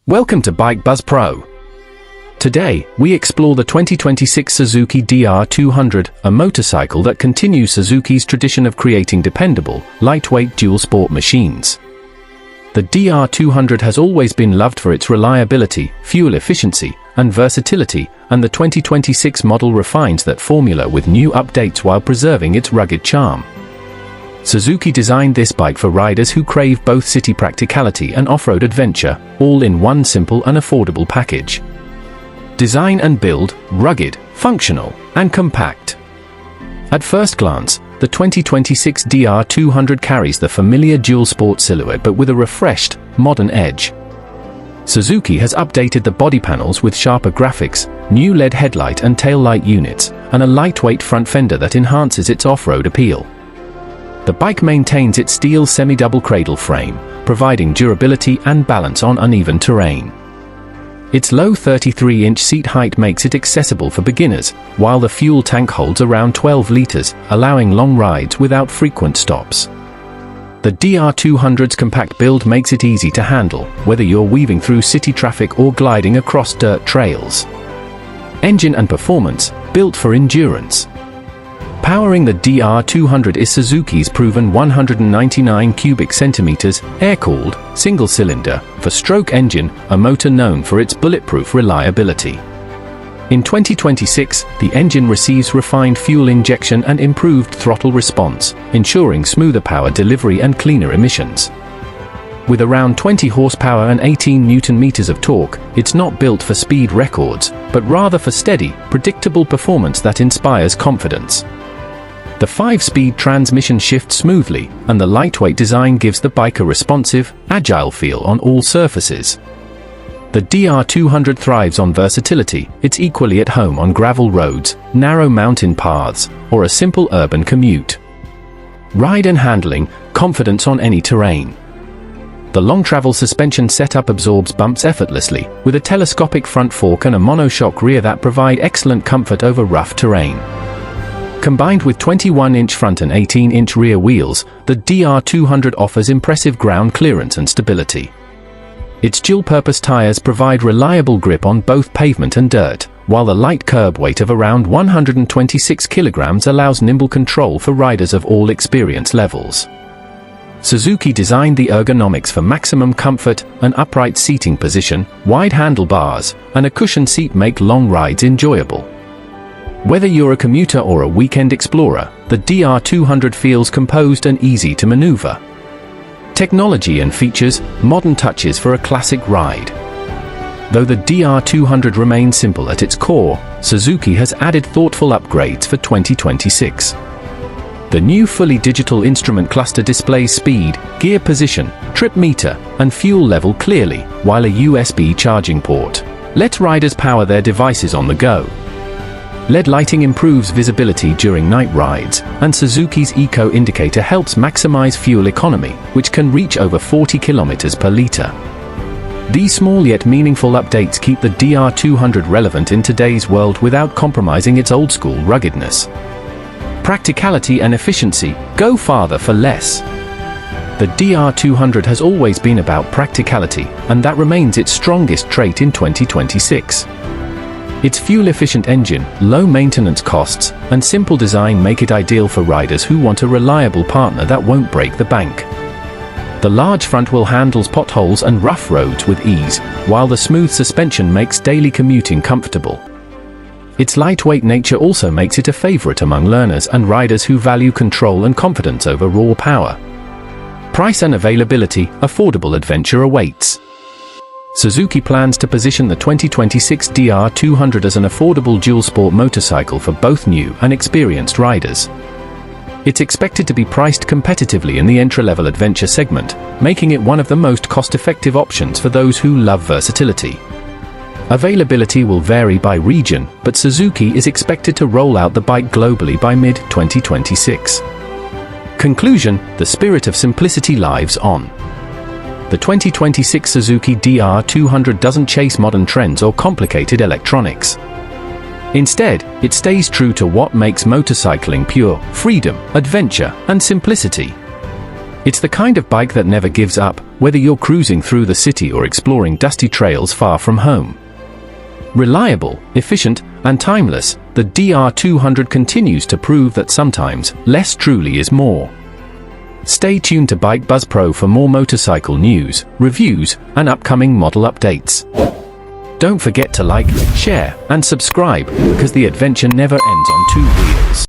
Welcome to Bike Buzz Pro. Today, we explore the 2026 Suzuki DR200, a motorcycle that continues Suzuki's tradition of creating dependable, lightweight dual sport machines. The DR200 has always been loved for its reliability, fuel efficiency, and versatility, and the 2026 model refines that formula with new updates while preserving its rugged charm. Suzuki designed this bike for riders who crave both city practicality and off-road adventure, all in one simple and affordable package. Design and build, rugged, functional, and compact. At first glance, the 2026 DR200 carries the familiar dual sport silhouette but with a refreshed, modern edge. Suzuki has updated the body panels with sharper graphics, new LED headlight and tail light units, and a lightweight front fender that enhances its off-road appeal. The bike maintains its steel semi-double cradle frame, providing durability and balance on uneven terrain. Its low 33-inch seat height makes it accessible for beginners, while the fuel tank holds around 12 liters, allowing long rides without frequent stops. The DR200's compact build makes it easy to handle, whether you're weaving through city traffic or gliding across dirt trails. Engine and performance, built for endurance. Powering the DR200 is Suzuki's proven 199 cubic centimeters, air-cooled, single-cylinder, four-stroke engine, a motor known for its bulletproof reliability. In 2026, the engine receives refined fuel injection and improved throttle response, ensuring smoother power delivery and cleaner emissions. With around 20 horsepower and 18 Newton-meters of torque, it's not built for speed records, but rather for steady, predictable performance that inspires confidence. The 5-speed transmission shifts smoothly, and the lightweight design gives the bike a responsive, agile feel on all surfaces. The DR200 thrives on versatility. It's equally at home on gravel roads, narrow mountain paths, or a simple urban commute. Ride and handling, confidence on any terrain. The long-travel suspension setup absorbs bumps effortlessly, with a telescopic front fork and a monoshock rear that provide excellent comfort over rough terrain. Combined with 21-inch front and 18-inch rear wheels, the DR200 offers impressive ground clearance and stability. Its dual-purpose tires provide reliable grip on both pavement and dirt, while the light curb weight of around 126 kilograms allows nimble control for riders of all experience levels. Suzuki designed the ergonomics for maximum comfort. An upright seating position, wide handlebars, and a cushioned seat make long rides enjoyable. Whether you're a commuter or a weekend explorer, the DR200 feels composed and easy to maneuver. Technology and features, modern touches for a classic ride. Though the DR200 remains simple at its core, Suzuki has added thoughtful upgrades for 2026. The new fully digital instrument cluster displays speed, gear position, trip meter, and fuel level clearly, while a USB charging port lets riders power their devices on the go. LED lighting improves visibility during night rides, and Suzuki's Eco indicator helps maximize fuel economy, which can reach over 40 kilometers per liter. These small yet meaningful updates keep the DR200 relevant in today's world without compromising its old-school ruggedness. Practicality and efficiency, go farther for less. The DR200 has always been about practicality, and that remains its strongest trait in 2026. Its fuel-efficient engine, low maintenance costs, and simple design make it ideal for riders who want a reliable partner that won't break the bank. The large front wheel handles potholes and rough roads with ease, while the smooth suspension makes daily commuting comfortable. Its lightweight nature also makes it a favorite among learners and riders who value control and confidence over raw power. Price and availability, affordable adventure awaits. Suzuki plans to position the 2026 DR200 as an affordable dual-sport motorcycle for both new and experienced riders. It's expected to be priced competitively in the entry-level adventure segment, making it one of the most cost-effective options for those who love versatility. Availability will vary by region, but Suzuki is expected to roll out the bike globally by mid-2026. Conclusion: the spirit of simplicity lives on. The 2026 Suzuki DR200 doesn't chase modern trends or complicated electronics. Instead, it stays true to what makes motorcycling pure: freedom, adventure, and simplicity. It's the kind of bike that never gives up, whether you're cruising through the city or exploring dusty trails far from home. Reliable, efficient, and timeless, the DR200 continues to prove that sometimes less truly is more. Stay tuned to Bike Buzz Pro for more motorcycle news, reviews, and upcoming model updates. Don't forget to like, share, and subscribe, because the adventure never ends on two wheels.